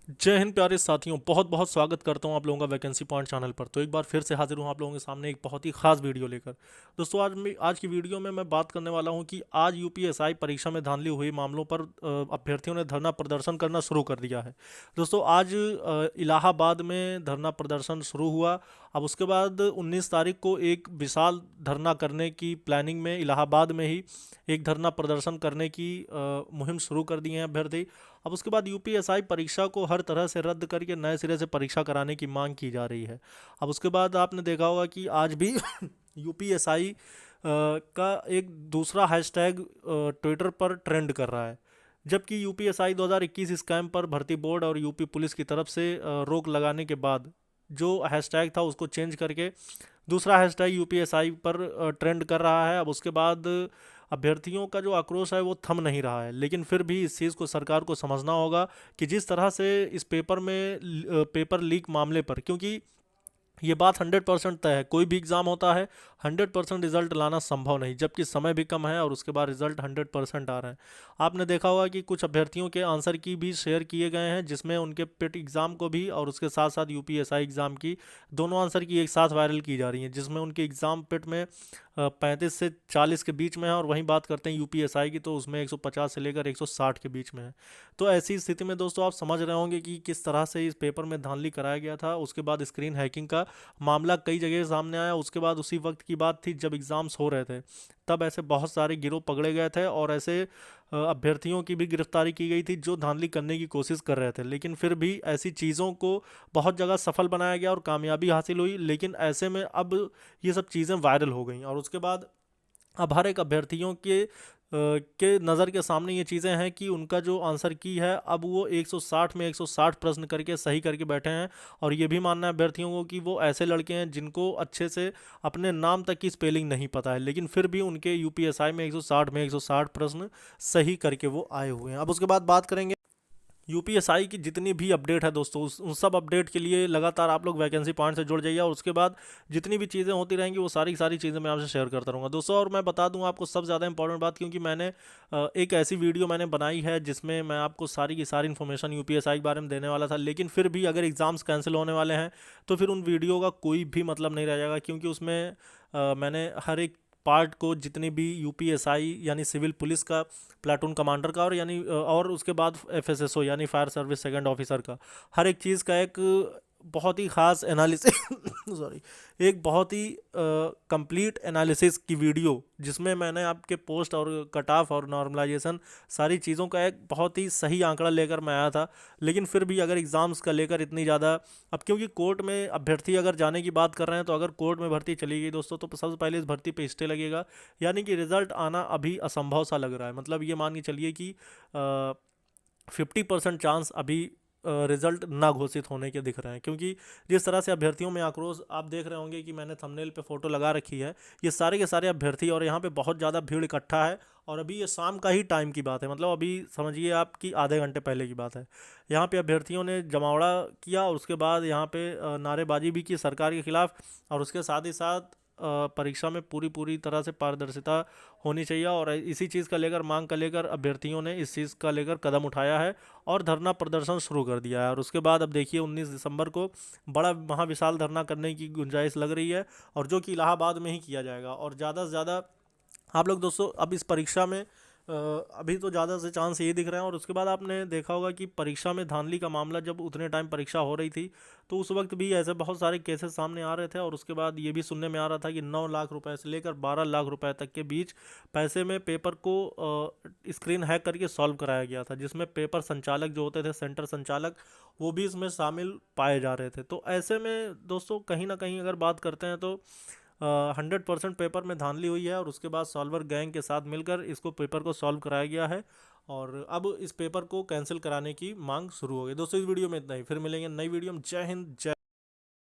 जय हिंद प्यारे साथियों, बहुत बहुत स्वागत करता हूं आप लोगों का वैकेंसी पॉइंट चैनल पर। तो एक बार फिर से हाजिर हूं आप लोगों के सामने एक बहुत ही खास वीडियो लेकर। दोस्तों आज की वीडियो में मैं बात करने वाला हूं कि आज यूपीएसआई परीक्षा में धांधली हुई मामलों पर अभ्यर्थियों ने धरना प्रदर्शन करना शुरू कर दिया है। दोस्तों आज इलाहाबाद में धरना प्रदर्शन शुरू हुआ। अब उसके बाद 19 तारीख को एक विशाल धरना करने की प्लानिंग में इलाहाबाद में ही एक धरना प्रदर्शन करने की मुहिम शुरू कर दी है अभ्यर्थी। अब उसके बाद यूपीएसआई परीक्षा को हर तरह से रद्द करके नए सिरे से परीक्षा कराने की मांग की जा रही है। अब उसके बाद आपने देखा होगा कि आज भी यूपीएसआई का एक दूसरा हैशटैग ट्विटर पर ट्रेंड कर रहा है। जबकि यूपीएसआई 2021 स्कैम पर भर्ती बोर्ड और यूपी पुलिस की तरफ से रोक लगाने के बाद जो हैशटैग था उसको चेंज करके दूसरा हैशटैग यूपीएसआई पर ट्रेंड कर रहा है। अब उसके बाद अभ्यर्थियों का जो आक्रोश है वो थम नहीं रहा है, लेकिन फिर भी इस चीज़ को सरकार को समझना होगा कि जिस तरह से इस पेपर लीक मामले पर, क्योंकि ये बात 100% तय है, कोई भी एग्ज़ाम होता है 100% रिजल्ट लाना संभव नहीं, जबकि समय भी कम है और उसके बाद रिजल्ट 100% आ रहे हैं। आपने देखा होगा कि कुछ अभ्यर्थियों के आंसर की भी शेयर किए गए हैं, जिसमें उनके पिट एग्ज़ाम को भी और उसके साथ साथ यूपीएसआई एग्ज़ाम की दोनों आंसर की एक साथ वायरल की जा रही हैं, जिसमें उनके एग्ज़ाम पिट में 35 से 40 के बीच में है, और वहीं बात करते हैं यूपीएसआई की तो उसमें 150 से लेकर 160 के बीच में है। तो ऐसी स्थिति में दोस्तों आप समझ रहे होंगे कि किस तरह से इस पेपर में धांधली कराया गया था। उसके बाद स्क्रीन हैकिंग का मामला कई जगह सामने आया। उसके बाद उसी वक्त की बात थी जब एग्ज़ाम्स हो रहे थे, तब ऐसे बहुत सारे गिरोह पकड़े गए थे और ऐसे अभ्यर्थियों की भी गिरफ्तारी की गई थी जो धांधली करने की कोशिश कर रहे थे। लेकिन फिर भी ऐसी चीज़ों को बहुत जगह सफल बनाया गया और कामयाबी हासिल हुई। लेकिन ऐसे में अब ये सब चीज़ें वायरल हो गई और उसके बाद अब हर एक अभ्यर्थियों के नज़र के सामने ये चीज़ें हैं कि उनका जो आंसर की है अब वो 160 में 160 प्रश्न करके सही करके बैठे हैं। और ये भी मानना है अभ्यर्थियों को कि वो ऐसे लड़के हैं जिनको अच्छे से अपने नाम तक की स्पेलिंग नहीं पता है, लेकिन फिर भी उनके यूपीएसआई में 160 में 160 प्रश्न सही करके वो आए हुए हैं। अब उसके बाद बात करेंगे यूपीएसआई की जितनी भी अपडेट है दोस्तों, उन सब अपडेट के लिए लगातार आप लोग वैकेंसी पॉइंट से जुड़ जाइए और उसके बाद जितनी भी चीज़ें होती रहेंगी वो सारी सारी चीज़ें मैं आपसे शेयर करता रहूँगा दोस्तों। और मैं बता दूँ आपको सबसे ज़्यादा इंपॉर्टेंट बात, क्योंकि मैंने एक ऐसी वीडियो मैंने बनाई है जिसमें मैं आपको सारी की सारी इन्फॉर्मेशन यूपीएसआई के बारे में देने वाला था, लेकिन फिर भी अगर एग्ज़ाम्स कैंसिल होने वाले हैं तो फिर उन वीडियो का कोई भी मतलब नहीं रह जाएगा, क्योंकि उसमें मैंने हर एक पार्ट को, जितनी भी यूपीएसआई यानी सिविल पुलिस का प्लाटून कमांडर का, और उसके बाद एफएसएसओ यानी फायर सर्विस सेकंड ऑफिसर का, हर एक चीज़ का एक बहुत ही ख़ास एनालिसिस सॉरी, एक बहुत ही कंप्लीट एनालिसिस की वीडियो, जिसमें मैंने आपके पोस्ट और कट ऑफ और नॉर्मलाइजेशन सारी चीज़ों का एक बहुत ही सही आंकड़ा लेकर मैं आया था। लेकिन फिर भी अगर एग्ज़ाम्स का लेकर इतनी ज़्यादा, अब क्योंकि कोर्ट में अभ्यर्थी अगर जाने की बात कर रहे हैं तो अगर कोर्ट में भर्ती चली गई दोस्तों तो सबसे पहले इस भर्ती पे स्टे लगेगा, यानी कि रिज़ल्ट आना अभी असंभव सा लग रहा है। मतलब ये मान के चलिए कि 50% चांस अभी रिजल्ट ना घोषित होने के दिख रहे हैं, क्योंकि जिस तरह से अभ्यर्थियों में आक्रोश आप देख रहे होंगे कि मैंने थंबनेल पे फोटो लगा रखी है, ये सारे के सारे अभ्यर्थी, और यहाँ पे बहुत ज़्यादा भीड़ इकट्ठा है। और अभी ये शाम का ही टाइम की बात है, मतलब अभी समझिए आप कि आधे घंटे पहले की बात है। यहाँ पे अभ्यर्थियों ने जमावड़ा किया और उसके बाद यहाँ पे नारेबाजी भी की सरकार के खिलाफ, और उसके साथ ही साथ परीक्षा में पूरी पूरी तरह से पारदर्शिता होनी चाहिए। और इसी चीज़ का लेकर, मांग का लेकर अभ्यर्थियों ने इस चीज़ का लेकर कदम उठाया है और धरना प्रदर्शन शुरू कर दिया है। और उसके बाद अब देखिए 19 दिसंबर को बड़ा महाविशाल धरना करने की गुंजाइश लग रही है, और जो कि इलाहाबाद में ही किया जाएगा। और ज़्यादा से ज़्यादा आप लोग दोस्तों अब इस परीक्षा में अभी तो ज़्यादा से चांस ये दिख रहे हैं। और उसके बाद आपने देखा होगा कि परीक्षा में धांधली का मामला, जब उतने टाइम परीक्षा हो रही थी तो उस वक्त भी ऐसे बहुत सारे केसेस सामने आ रहे थे। और उसके बाद ये भी सुनने में आ रहा था कि 9 लाख रुपए से लेकर 12 लाख रुपए तक के बीच पैसे में पेपर को स्क्रीन हैक करके सॉल्व कराया गया था, जिसमें पेपर संचालक जो होते थे, सेंटर संचालक, वो भी इसमें शामिल पाए जा रहे थे। तो ऐसे में दोस्तों कहीं ना कहीं अगर बात करते हैं तो 100% पेपर में धांधली हुई है, और उसके बाद सॉल्वर गैंग के साथ मिलकर इसको पेपर को सॉल्व कराया गया है। और अब इस पेपर को कैंसिल कराने की मांग शुरू हो गई। दोस्तों इस वीडियो में इतना ही, फिर मिलेंगे नई वीडियो में। जय हिंद जय